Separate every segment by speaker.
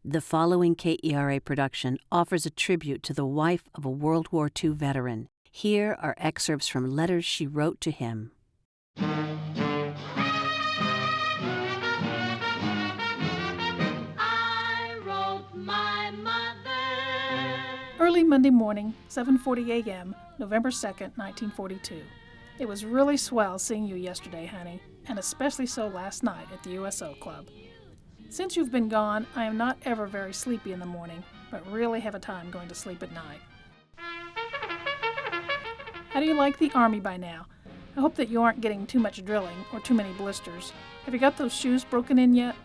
Speaker 1: The following KERA production offers a tribute to the wife of a World War II veteran. Here are excerpts from letters she wrote to him.
Speaker 2: I wrote my mother.
Speaker 3: Early Monday morning, 7:40 a.m., November 2nd, 1942. It was really swell seeing you yesterday, honey, and especially so last night at the USO Club. Since you've been gone, I am not ever very sleepy in the morning, but really have a time going to sleep at night. How do you like the Army by now? I hope that you aren't getting too much drilling or too many blisters. Have you got those shoes broken in yet?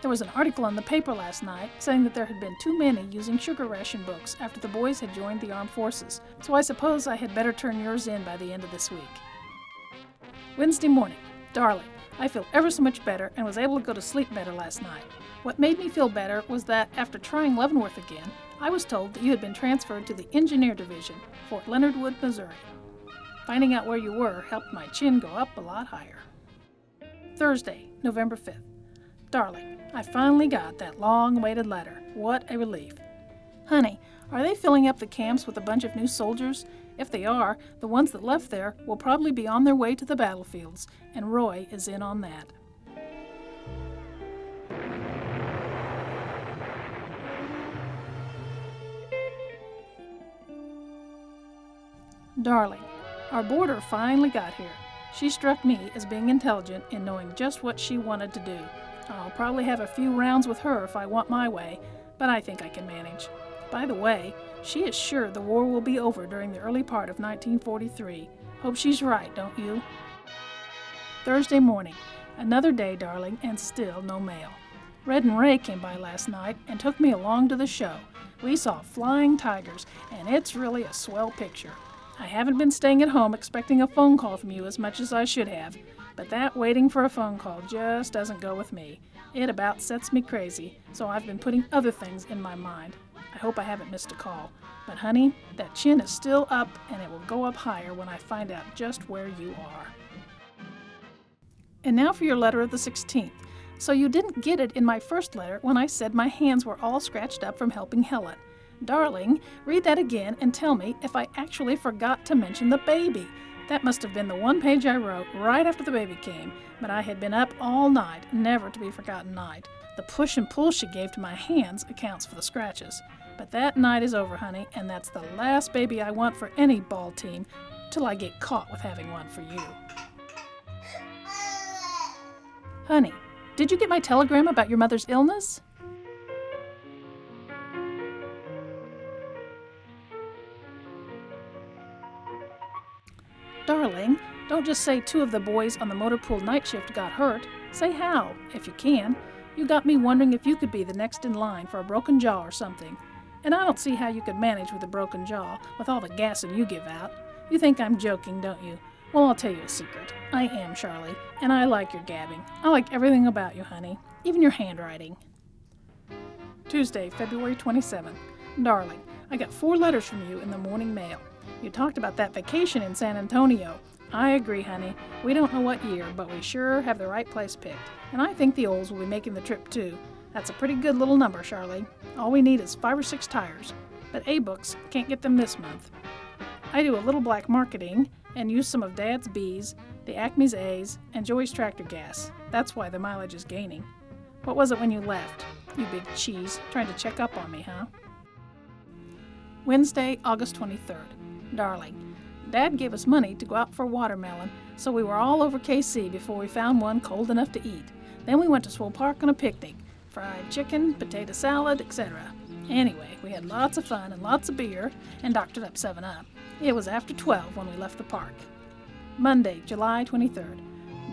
Speaker 3: There was an article in the paper last night saying that there had been too many using sugar ration books after the boys had joined the armed forces, so I suppose I had better turn yours in by the end of this week. Wednesday morning. Darling, I feel ever so much better and was able to go to sleep better last night. What made me feel better was that after trying Leavenworth again, I was told that you had been transferred to the Engineer Division, Fort Leonard Wood, Missouri. Finding out where you were helped my chin go up a lot higher. Thursday, November 5th. Darling, I finally got that long-awaited letter. What a relief. Honey, are they filling up the camps with a bunch of new soldiers? If they are, the ones that left there will probably be on their way to the battlefields, and Roy is in on that. Darling, our boarder finally got here. She struck me as being intelligent in knowing just what she wanted to do. I'll probably have a few rounds with her if I want my way, but I think I can manage. By the way, she is sure the war will be over during the early part of 1943. Hope she's right, don't you? Thursday morning. Another day, darling, and still no mail. Red and Ray came by last night and took me along to the show. We saw flying tigers, and it's really a swell picture. I haven't been staying at home expecting a phone call from you as much as I should have, but that waiting for a phone call just doesn't go with me. It about sets me crazy, so I've been putting other things in my mind. I hope I haven't missed a call. But honey, that chin is still up, and it will go up higher when I find out just where you are. And now for your letter of the 16th. So you didn't get it in my first letter when I said my hands were all scratched up from helping Helen. Darling, read that again and tell me if I actually forgot to mention the baby. That must have been the one page I wrote right after the baby came, but I had been up all night, never to be forgotten night. The push and pull she gave to my hands accounts for the scratches. But that night is over, honey, and that's the last baby I want for any ball team till I get caught with having one for you. Honey, did you get my telegram about your mother's illness? Darling, don't just say 2 of the boys on the motor pool night shift got hurt. Say how, if you can. You got me wondering if you could be the next in line for a broken jaw or something. And I don't see how you could manage with a broken jaw with all the gassing you give out. You think I'm joking, don't you? Well, I'll tell you a secret. I am, Charlie, and I like your gabbing. I like everything about you, honey, even your handwriting. Tuesday, February 27th. Darling, I got 4 letters from you in the morning mail. You talked about that vacation in San Antonio. I agree, honey. We don't know what year, but we sure have the right place picked. And I think the Olds will be making the trip, too. That's a pretty good little number, Charlie. All we need is 5 or 6 tires. But A-books can't get them this month. I do a little black marketing and use some of Dad's B's, the Acme's A's, and Joey's tractor gas. That's why the mileage is gaining. What was it when you left? You big cheese, trying to check up on me, huh? Wednesday, August 23rd. Darling, Dad gave us money to go out for watermelon, so we were all over KC before we found one cold enough to eat. Then we went to Swole Park on a picnic. Fried chicken, potato salad, etc. Anyway, we had lots of fun and lots of beer and doctored up 7-Up. It was after 12 when we left the park. Monday, July 23rd.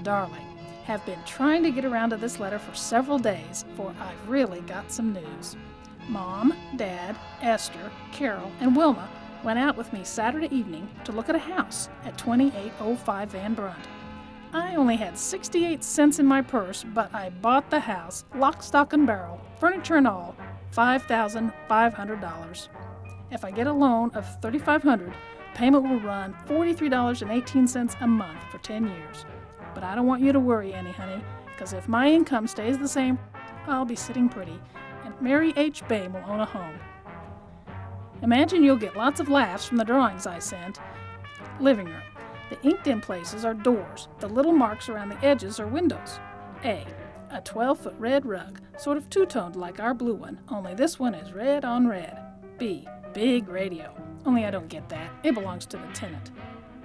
Speaker 3: Darling, have been trying to get around to this letter for several days, for I've really got some news. Mom, Dad, Esther, Carol, and Wilma went out with me Saturday evening to look at a house at 2805 Van Brunt. I only had 68 cents in my purse, but I bought the house, lock, stock, and barrel, furniture and all, $5,500. If I get a loan of $3,500, payment will run $43.18 a month for 10 years. But I don't want you to worry any, honey, because if my income stays the same, I'll be sitting pretty, and Mary H. Boehm will own a home. Imagine you'll get lots of laughs from the drawings I sent. Living room. The inked-in places are doors. The little marks around the edges are windows. A 12-foot red rug, sort of two-toned like our blue one, only this one is red on red. B, big radio, only I don't get that. It belongs to the tenant.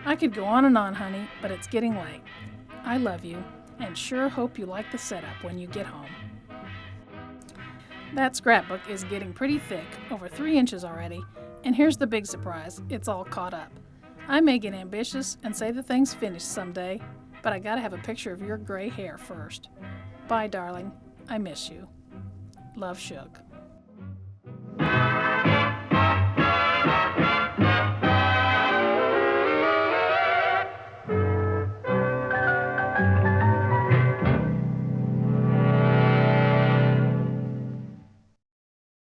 Speaker 3: I could go on and on, honey, but it's getting late. I love you, and sure hope you like the setup when you get home. That scrapbook is getting pretty thick, over 3 inches already, and here's the big surprise, it's all caught up. I may get ambitious and say the thing's finished someday, but I gotta have a picture of your gray hair first. Bye, darling. I miss you. Love, Shug.